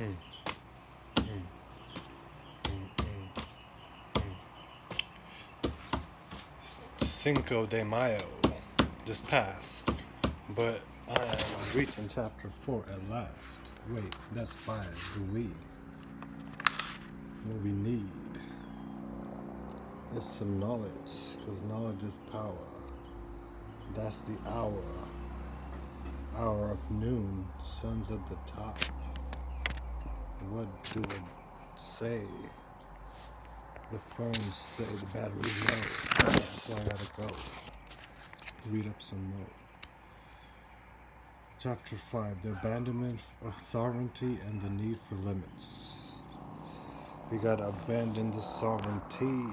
Mm, mm, mm, mm, mm. Cinco de Mayo just passed, but I am reaching chapter 4 at last. Wait, that's 5. What we need is some knowledge, because knowledge is power. That's the hour of noon, sun's at the top. What do it say? The phones say the battery's low, so I gotta go read up some more. Chapter 5, the abandonment of sovereignty and the need for limits. We gotta abandon the sovereignty,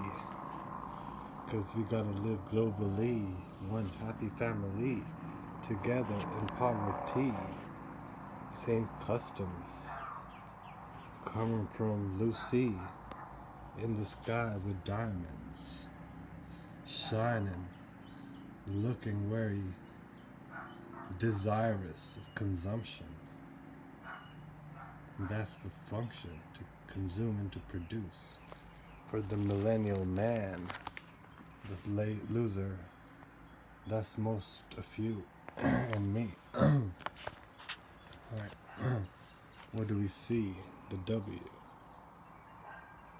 because we gotta live globally, one happy family, together in poverty. Same customs, coming from Lucy, in the sky with diamonds, shining, looking very desirous of consumption. That's the function, to consume and to produce. For the millennial man, the late loser, that's most of you and me. Alright, what do we see? The W.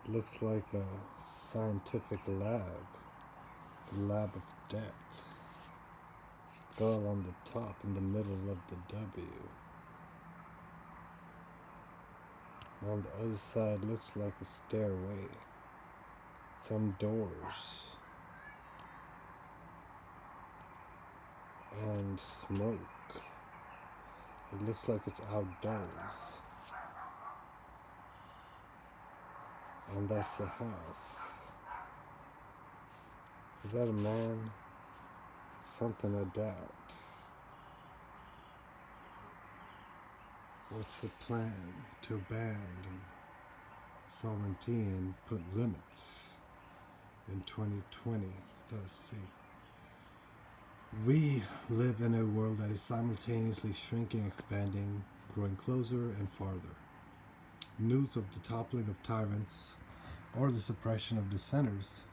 Looks like a scientific lab. The lab of death. Skull on the top in the middle of the W. On the other side looks like a stairway. Some doors. And smoke. It looks like it's outdoors. And that's a house. Is that a man? Something I doubt. What's the plan to abandon sovereignty and put limits in 2020? Let's see. We live in a world that is simultaneously shrinking, expanding, growing closer and farther. News of the toppling of tyrants or the suppression of dissenters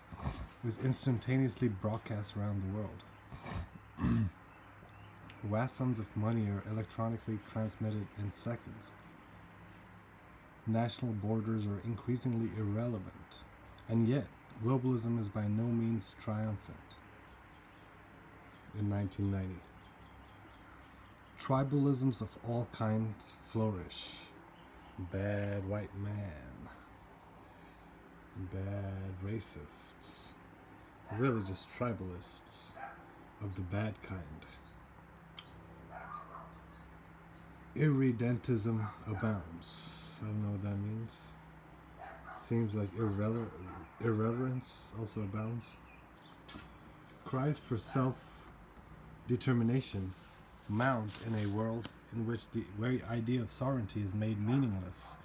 is instantaneously broadcast around the world. Vast sums of money are electronically transmitted in seconds. National borders are increasingly irrelevant, and yet globalism is by no means triumphant. In 1990, tribalisms of all kinds flourish. Bad white man, bad racists, really just tribalists of the bad kind. Irredentism abounds. I don't know what that means. Seems like irreverence also abounds. Cries for self-determination mount in a world in which the very idea of sovereignty is made meaningless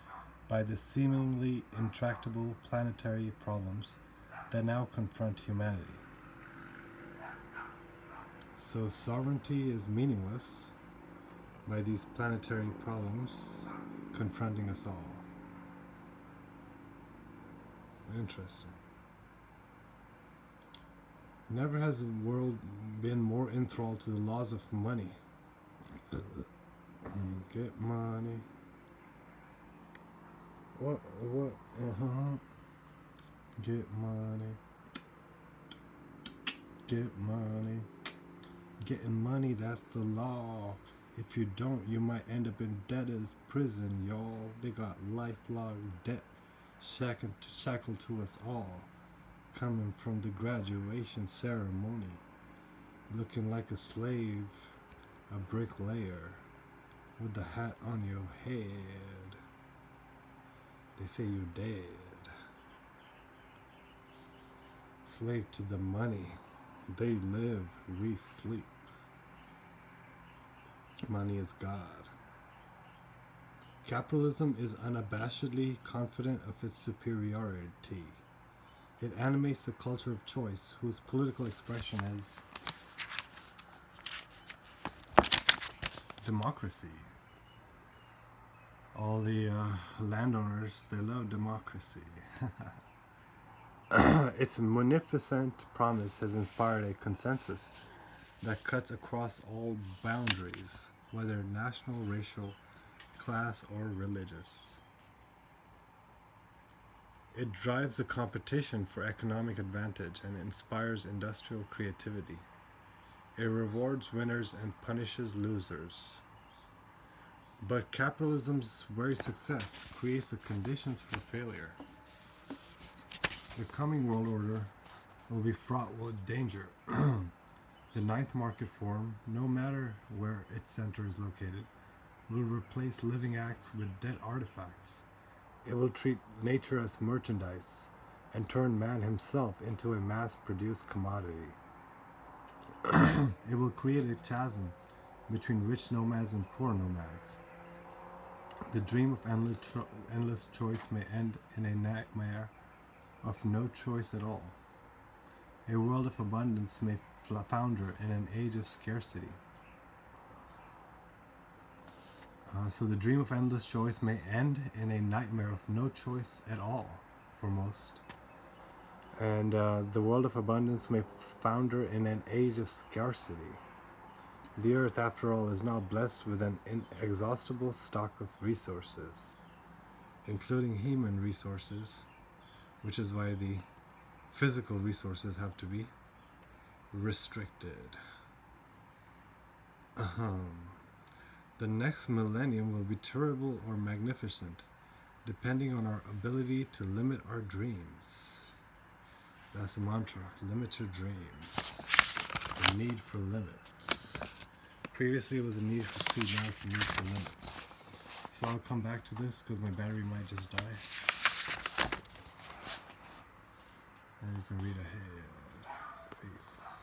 by the seemingly intractable planetary problems that now confront humanity. So sovereignty is meaningless by these planetary problems confronting us all. Interesting. Never has the world been more enthralled to the laws of money. Get money. What? Get money. Get money. Getting money, that's the law. If you don't, you might end up in debtor's prison, y'all. They got lifelong debt shackled to us all. Coming from the graduation ceremony. Looking like a slave, a bricklayer, with the hat on your head. They say you're dead. Slave to the money. They live, we sleep. Money is God. Capitalism is unabashedly confident of its superiority. It animates the culture of choice, whose political expression is democracy. All the landowners, they love democracy. Its munificent promise has inspired a consensus that cuts across all boundaries, whether national, racial, class, or religious. It drives the competition for economic advantage and inspires industrial creativity. It rewards winners and punishes losers. But capitalism's very success creates the conditions for failure. The coming world order will be fraught with danger. The ninth market form, no matter where its center is located, will replace living acts with dead artifacts. It will treat nature as merchandise and turn man himself into a mass-produced commodity. It will create a chasm between rich nomads and poor nomads. The dream of endless choice may end in a nightmare of no choice at all. A world of abundance may founder in an age of scarcity. So the dream of endless choice may end in a nightmare of no choice at all for most. And the world of abundance may founder in an age of scarcity. The earth, after all, is now blessed with an inexhaustible stock of resources, including human resources, which is why the physical resources have to be restricted. The next millennium will be terrible or magnificent, depending on our ability to limit our dreams. That's the mantra, limit your dreams. The need for limits. Previously it was a need for speed, now it's a need for limits. So I'll come back to this because my battery might just die. And you can read ahead. Peace.